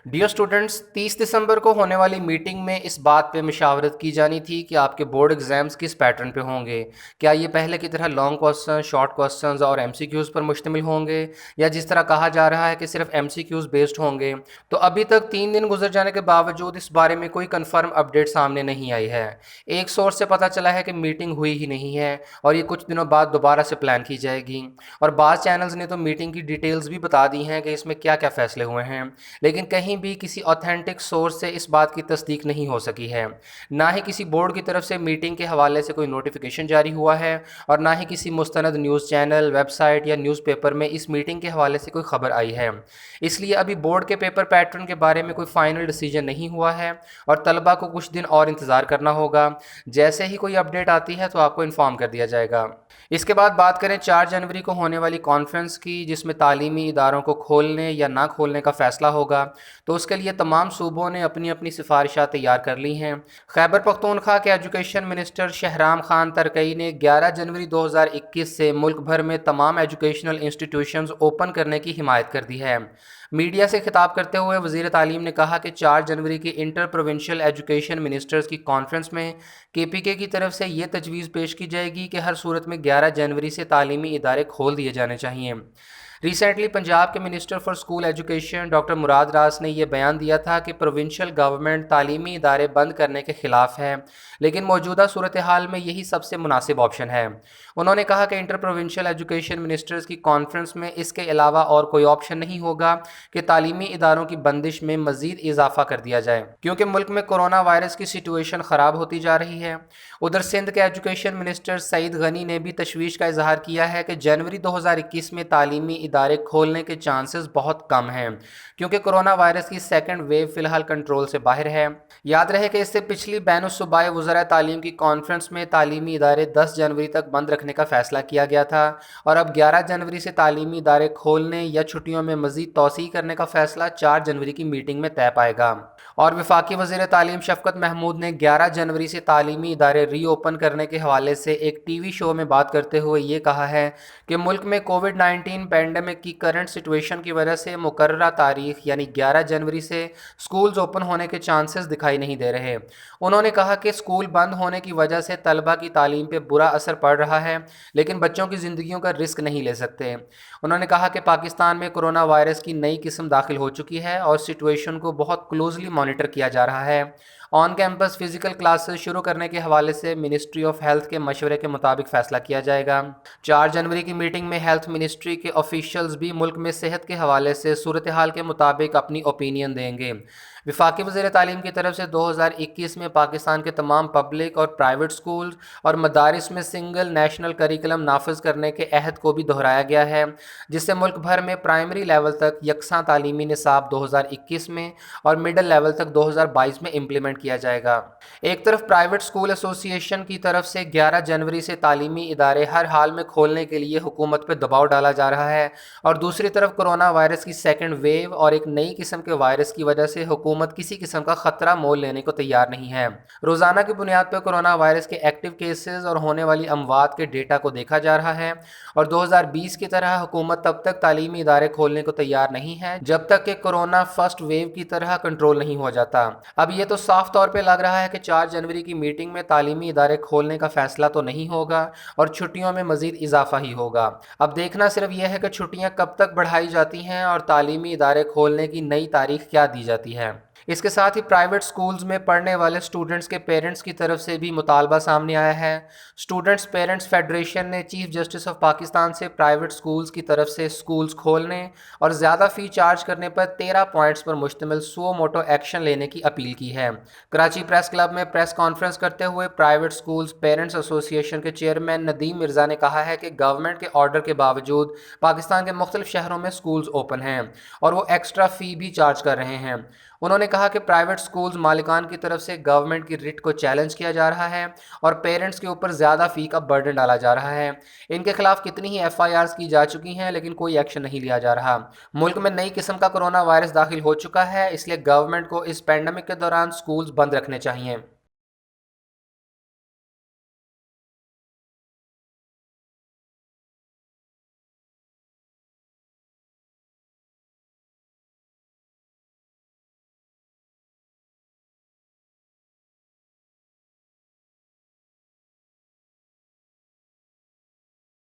Dear students, 30 दिसंबर को होने वाली मीटिंग में इस बात पे मशावरत की जानी थी कि आपके बोर्ड एग्ज़ाम्स किस पैटर्न पे होंगे। क्या ये पहले की तरह लॉन्ग क्वेश्चन, शॉर्ट क्वेश्चंस और एमसीक्यूज़ पर मुश्तमिल होंगे, या जिस तरह कहा जा रहा है कि सिर्फ एमसीक्यूज़ बेस्ड होंगे। तो अभी तक 3 दिन गुजर जाने के बावजूद इस बारे में कोई कंफर्म अपडेट सामने नहीं आई है। एक सोर्स से पता चला है कि मीटिंग हुई ही नहीं है और ये कुछ दिनों बाद दोबारा से प्लान की जाएगी। और बाज़ चैनल्स ने तो मीटिंग की डिटेल्स भी बता दी हैं कि इसमें क्या क्या फ़ैसले हुए हैं, लेकिन कहीं भी किसी ऑथेंटिक सोर्स से इस बात की तस्दीक नहीं हो सकी है। ना ही किसी बोर्ड की तरफ से मीटिंग के हवाले से कोई नोटिफिकेशन जारी हुआ है, और ना ही किसी मुस्तनद न्यूज़ चैनल, वेबसाइट या न्यूज़पेपर में इस मीटिंग के हवाले से कोई खबर आई है। इसलिए अभी बोर्ड के पेपर पैटर्न के बारे में कोई फाइनल डिसीजन नहीं हुआ है और तलबा को कुछ दिन और इंतज़ार करना होगा। जैसे ही कोई अपडेट आती है तो आपको इन्फॉर्म कर दिया जाएगा। इसके बाद बात करें 4 जनवरी को होने वाली कॉन्फ्रेंस की, जिसमें तालीमी इदारों को खोलने या ना खोलने का फ़ैसला होगा। तो उसके लिए तमाम सूबों ने अपनी अपनी सिफारिशात तैयार कर ली हैं। खैबर पख्तूनख्वा के एजुकेशन मिनिस्टर शहराम खान तरकई ने 11 जनवरी 2021 से मुल्क भर में तमाम एजुकेशनल इंस्टीट्यूशंस ओपन करने की हिमायत कर दी है। मीडिया से खिताब करते हुए वज़ीर तालीम ने कहा कि 4 जनवरी की इंटर प्रोविंशियल एजुकेशन मिनिस्टर्स की कॉन्फ्रेंस में केपीके की तरफ से ये तजवीज़ पेश की जाएगी कि हर सूरत में 11 जनवरी से तालीमी इदारे खोल दिए जाने चाहिए। रिसेंटली पंजाब के minister for school education doctor Murad Raas ने यह बयान दिया था कि प्रोविंशियल गवर्नमेंट तालीमी इदारे बंद करने के ख़िलाफ़ है, लेकिन मौजूदा सूरत हाल में यही सबसे मुनासिब ऑप्शन है। उन्होंने कहा कि इंटर प्रोविंशियल एजुकेशन मिनिस्टर्स की कॉन्फ्रेंस में इसके अलावा और कोई ऑप्शन नहीं होगा कि तालीमी इदारों की बंदिश में मज़ीद इजाफा कर दिया जाए, क्योंकि मुल्क में कोरोना वायरस की सिचुएशन ख़राब होती जा रही है। उधर सिंध के एजुकेशन मिनिस्टर सईद गनी ने भी तशवीश का इजहार किया है कि जनवरी 2021 में तालीमी इदारे खोलने के चांसेस बहुत कम हैं, क्योंकि कोरोना वायरस की सेकंड वेव फ़िलहाल कंट्रोल से बाहर है। याद रहे कि इससे पिछली बैनुस्सूबाई वज़राए तालीम की कॉन्फ्रेंस में तालीमी इदारे 10 जनवरी तक बंद रखने का फ़ैसला किया गया था, और अब 11 जनवरी से तालीमी इदारे खोलने या छुट्टियों में मज़ीद तौसी करने का फ़ैसला 4 जनवरी की मीटिंग में तय पाएगा। और वफाकी वज़ीर तालीम शफ़कत महमूद ने 11 जनवरी से तालीमी इदारे रीओपन करने के हवाले से एक टीवी शो में बात करते हुए ये कहा है कि मुल्क में कोविड-19 पैंडमिक की करंट सिचुएशन की वजह से मुकर्ररा तारीख यानी 11 जनवरी से स्कूल्स ओपन होने के चांसेस दिखाई नहीं दे रहे। उन्होंने कहा कि स्कूल बंद होने की वजह से तलबा की तालीम पर बुरा असर पड़ रहा है, लेकिन बच्चों की ज़िंदगियों का रिस्क नहीं ले सकते। उन्होंने कहा कि पाकिस्तान में कोरोना वायरस की नई किस्म दाखिल हो चुकी है और सिचुएशन को बहुत क्लोजली मॉनिटर किया जा रहा है। ऑन कैंपस फ़िज़िकल क्लासेस शुरू करने के हवाले से मिनिस्ट्री ऑफ हेल्थ के मशवरे के मुताबिक फ़ैसला किया जाएगा। 4 जनवरी की मीटिंग में हेल्थ मिनिस्ट्री के ऑफिशियल्स भी मुल्क में सेहत के हवाले से सूरत हाल के मुताबिक अपनी ओपिनियन देंगे। वफाकी वज़ीर तालीम की तरफ से 2021 में पाकिस्तान के तमाम पब्लिक और प्राइवेट स्कूल और मदारिस में सिंगल नेशनल करिकुलम नाफिज करने के अहद को भी दोहराया गया है, जिससे मुल्क भर में प्राइमरी लेवल तक यकसां तालीमी निसाब 2021 में और मिडल लेवल तक 2022 में इम्प्लीमेंट किया जाएगा। एक तरफ प्राइवेट स्कूल एसोसिएशन की तरफ से 11 जनवरी से तालीमी इदारे हर हाल में खोलने के लिए हुकूमत पर दबाव डाला जा रहा है, और दूसरी तरफ कोरोना वायरस की सेकेंड वेव और एक नई किस्म के वायरस की वजह से हुकूमत किसी किस्म का खतरा मोल लेने को तैयार नहीं है। रोजाना की बुनियाद पर कोरोना वायरस के एक्टिव केसेस और होने वाली अमवात के डेटा को देखा जा रहा है, और 2020 की तरह हुकूमत तब तक तालीमी इदारे खोलने को तैयार नहीं है जब तक कि कोरोना फर्स्ट वेव की तरह कंट्रोल नहीं हो जाता। अब ये तो साफ तौर पे लग रहा है कि 4 जनवरी की मीटिंग में तालीमी इदारे खोलने का फैसला तो नहीं होगा और छुट्टियों में मजीद इजाफा ही होगा। अब देखना सिर्फ यह है कि छुट्टियां कब तक बढ़ाई जाती हैं और तालीमी इदारे खोलने की नई तारीख क्या दी जाती है। इसके साथ ही प्राइवेट स्कूल्स में पढ़ने वाले स्टूडेंट्स के पेरेंट्स की तरफ से भी मुतालबा सामने आया है। स्टूडेंट्स पेरेंट्स फेडरेशन ने चीफ जस्टिस ऑफ पाकिस्तान से प्राइवेट स्कूल्स की तरफ से स्कूल्स खोलने और ज़्यादा फ़ी चार्ज करने पर 13 पॉइंट्स पर मुश्तमिल सो मोटो एक्शन लेने की अपील की है। कराची प्रेस क्लब में प्रेस कॉन्फ्रेंस करते हुए प्राइवेट स्कूल्स पेरेंट्स एसोसिएशन के चेयरमैन नदीम मिर्ज़ा ने कहा है कि गवर्नमेंट के ऑर्डर के बावजूद पाकिस्तान के मुख्तलिफ शहरों में स्कूल्स ओपन हैं और वो एक्स्ट्रा फ़ी भी चार्ज कर रहे हैं। उन्होंने कहा कि प्राइवेट स्कूल्स मालिकान की तरफ से गवर्नमेंट की रिट को चैलेंज किया जा रहा है और पेरेंट्स के ऊपर ज़्यादा फ़ी का बर्डन डाला जा रहा है। इनके खिलाफ कितनी ही FIRs की जा चुकी हैं, लेकिन कोई एक्शन नहीं लिया जा रहा। मुल्क में नई किस्म का कोरोना वायरस दाखिल हो चुका है, इसलिए गवर्नमेंट को इस पैंडमिक के दौरान स्कूल्स बंद रखने चाहिए।